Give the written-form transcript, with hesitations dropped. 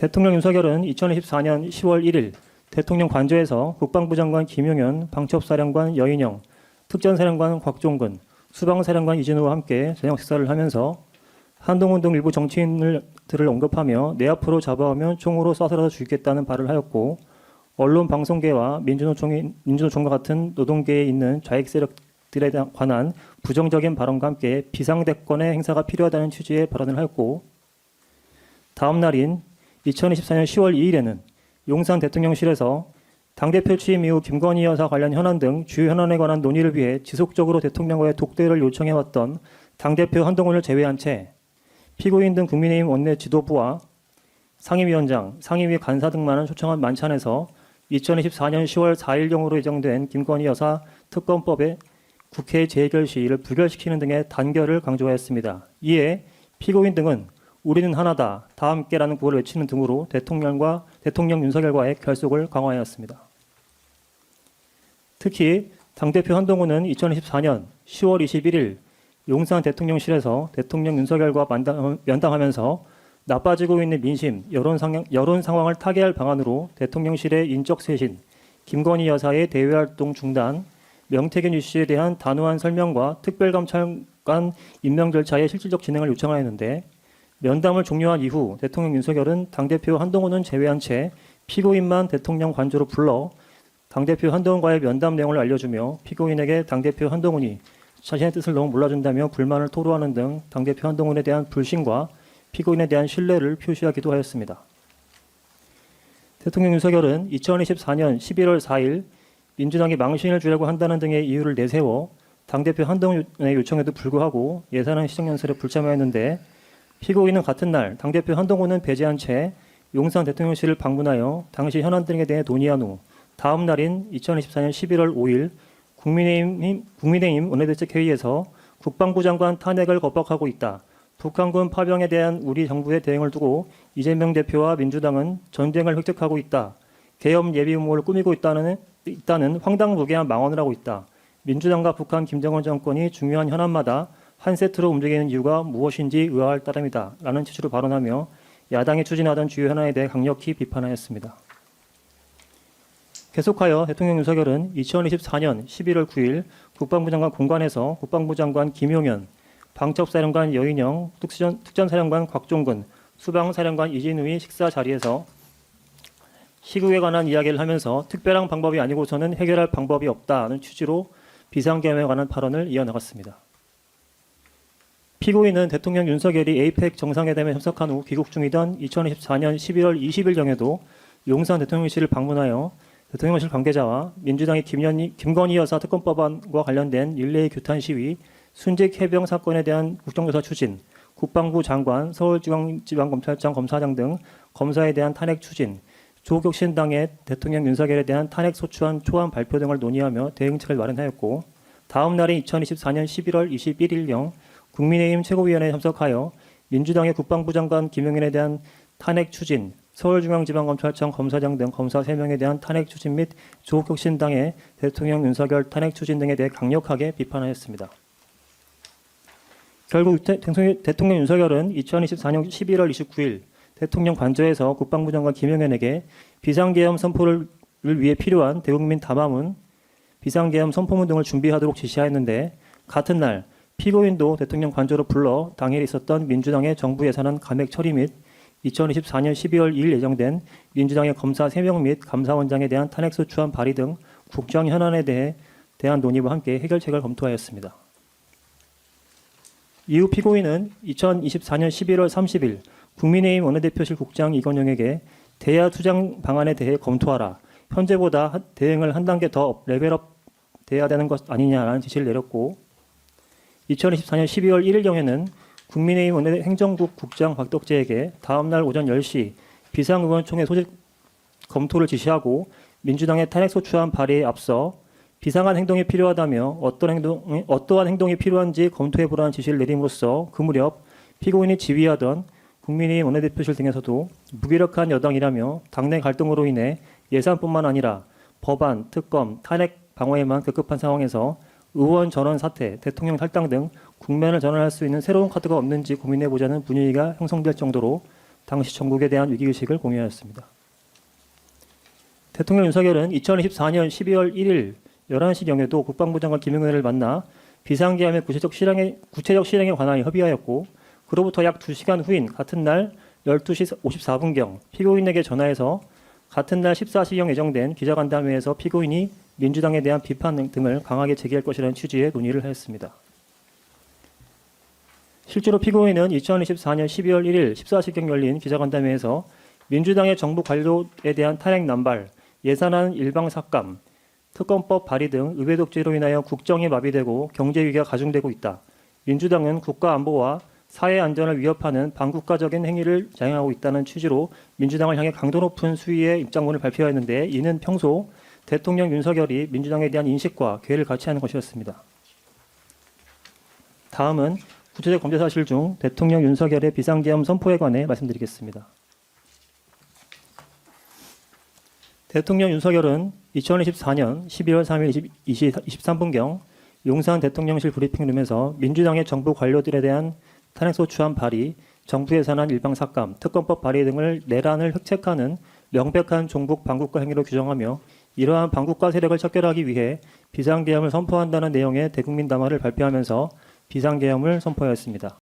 대통령 윤석열은 2024년 10월 1일 대통령 관저에서 국방부 장관 김용현, 방첩사령관 여인영, 특전사령관 곽종근, 수방사령관 이진우와 함께 저녁 식사를 하면서 한동훈 등 일부 정치인들을 언급하며 내 앞으로 잡아오면 총으로 쏴서라도 죽이겠다는 발을 하였고, 언론 방송계와 민주노총과 같은 노동계에 있는 좌익 세력들에 관한 부정적인 발언과 함께 비상대권의 행사가 필요하다는 취지의 발언을 하였고, 다음 날인 2024년 10월 2일에는 용산 대통령실에서 당대표 취임 이후 김건희 여사 관련 현안 등 주요 현안에 관한 논의를 위해 지속적으로 대통령과의 독대를 요청해왔던 당대표 한동훈을 제외한 채 피고인 등 국민의힘 원내 지도부와 상임위원장, 상임위 간사 등만을 초청한 만찬에서 2024년 10월 4일경으로 예정된 김건희 여사 특검법의 국회 재결 시일을 부결시키는 등의 단결을 강조하였습니다. 이에 피고인 등은 우리는 하나다, 다 함께라는 구호를 외치는 등으로 대통령 윤석열과의 결속을 강화하였습니다. 특히 당대표 한동훈은 2024년 10월 21일 용산 대통령실에서 대통령 윤석열과 면담하면서 나빠지고 있는 민심, 여론 상황을 타개할 방안으로 대통령실의 인적 쇄신, 김건희 여사의 대외활동 중단, 명태균 이슈에 대한 단호한 설명과 특별감찰관 임명 절차의 실질적 진행을 요청하였는데, 면담을 종료한 이후 대통령 윤석열은 당대표 한동훈은 제외한 채 피고인만 대통령 관저로 불러 당대표 한동훈과의 면담 내용을 알려주며 피고인에게 당대표 한동훈이 자신의 뜻을 너무 몰라준다며 불만을 토로하는 등 당대표 한동훈에 대한 불신과 피고인에 대한 신뢰를 표시하기도 하였습니다. 대통령 윤석열은 2024년 11월 4일 민주당이 망신을 주려고 한다는 등의 이유를 내세워 당대표 한동훈의 요청에도 불구하고 예산안 시정연설에 불참하였는데, 피고인은 같은 날 당대표 한동훈은 배제한 채 용산 대통령실을 방문하여 당시 현안 등에 대해 논의한 후 다음 날인 2024년 11월 5일 국민의힘 원내대책회의에서 국방부 장관 탄핵을 겁박하고 있다. 북한군 파병에 대한 우리 정부의 대응을 두고 이재명 대표와 민주당은 전쟁을 획득하고 있다. 계엄 예비 음모를 꾸미고 있다는 황당무계한 망언을 하고 있다. 민주당과 북한 김정은 정권이 중요한 현안마다 한 세트로 움직이는 이유가 무엇인지 의아할 따름이다. 라는 취지로 발언하며 야당이 추진하던 주요 현안에 대해 강력히 비판하였습니다. 계속하여 대통령 윤석열은 2024년 11월 9일 국방부 장관 공관에서 국방부 장관 김용현, 방첩사령관 여인영, 특전사령관 곽종근, 수방사령관 이진우의 식사 자리에서 시국에 관한 이야기를 하면서 특별한 방법이 아니고서는 해결할 방법이 없다는 취지로 비상계엄에 관한 발언을 이어나갔습니다. 피고인은 대통령 윤석열이 에이펙 정상회담에 참석한 후 귀국 중이던 2024년 11월 20일경에도 용산 대통령실을 방문하여 대통령실 관계자와 민주당의 김건희 여사 특검법안과 관련된 릴레이 규탄 시위, 순직 해병 사건에 대한 국정조사 추진, 국방부 장관, 서울중앙지방검찰청 검사장 등 검사에 대한 탄핵 추진, 조국혁신당의 대통령 윤석열에 대한 탄핵 소추안 초안 발표 등을 논의하며 대응책을 마련하였고, 다음 날인 2024년 11월 21일경 국민의힘 최고위원회에 참석하여 민주당의 국방부 장관 김용현에 대한 탄핵 추진, 서울중앙지방검찰청 검사장 등 검사 3명에 대한 탄핵 추진 및 조국혁신당의 대통령 윤석열 탄핵 추진 등에 대해 강력하게 비판하였습니다. 결국 대통령 윤석열은 2024년 11월 29일 대통령 관저에서 국방부 장관 김용현에게 비상계엄 선포를 위해 필요한 대국민 담화문, 비상계엄 선포문 등을 준비하도록 지시하였는데, 같은 날 피고인도 대통령 관저로 불러 당일 있었던 민주당의 정부 예산안 감액 처리 및 2024년 12월 2일 예정된 민주당의 검사 3명 및 감사원장에 대한 탄핵소추안 발의 등 국정 현안에 대한 논의와 함께 해결책을 검토하였습니다. 이후 피고인은 2024년 11월 30일 국민의힘 원내대표실 국장 이건영에게 대야 투쟁 방안에 대해 검토하라. 현재보다 대응을 한 단계 더 레벨업 돼야 되는 것 아니냐라는 지시를 내렸고, 2024년 12월 1일경에는 국민의힘 원내행정국 국장 박덕재에게 다음날 오전 10시 비상의원총회 소집 검토를 지시하고 민주당의 탄핵소추안 발의에 앞서 비상한 행동이 필요하다며 어떠한 행동이 필요한지 검토해보라는 지시를 내림으로써 그 무렵 피고인이 지휘하던 국민의힘 원내대표실 등에서도 무기력한 여당이라며 당내 갈등으로 인해 예산뿐만 아니라 법안, 특검, 탄핵 방어에만 급급한 상황에서 의원 전원 사퇴, 대통령 탈당 등 국면을 전환할 수 있는 새로운 카드가 없는지 고민해보자는 분위기가 형성될 정도로 당시 전국에 대한 위기의식을 공유하였습니다. 대통령 윤석열은 2024년 12월 1일 11시경에도 국방부 장관 김용현을 만나 비상계엄의 구체적 실행에 관하여 협의하였고, 그로부터 약 2시간 후인 같은 날 12시 54분경 피고인에게 전화해서 같은 날 14시경 예정된 기자간담회에서 피고인이 민주당에 대한 비판 등을 강하게 제기할 것이라는 취지의 논의를 하였습니다. 실제로 피고인은 2024년 12월 1일 14시경 열린 기자간담회에서 민주당의 정부 관료에 대한 탄핵 남발, 예산안 일방삭감, 특검법 발의 등 의회 독재로 인하여 국정이 마비되고 경제 위기가 가중되고 있다. 민주당은 국가 안보와 사회 안전을 위협하는 반국가적인 행위를 자행하고 있다는 취지로 민주당을 향해 강도 높은 수위의 입장문을 발표했는데, 이는 평소 대통령 윤석열이 민주당에 대한 인식과 괴를 같이 하는 것이었습니다. 다음은 구체적 범죄 사실 중 대통령 윤석열의 비상계엄 선포에 관해 말씀드리겠습니다. 대통령 윤석열은 2024년 12월 3일 23분경 용산 대통령실 브리핑룸에서 민주당의 정부 관료들에 대한 탄핵소추안 발의, 정부 예산안 일방삭감, 특검법 발의 등을 내란을 획책하는 명백한 종북 반국가 행위로 규정하며 이러한 반국가 세력을 척결하기 위해 비상계엄을 선포한다는 내용의 대국민 담화를 발표하면서 비상계엄을 선포하였습니다.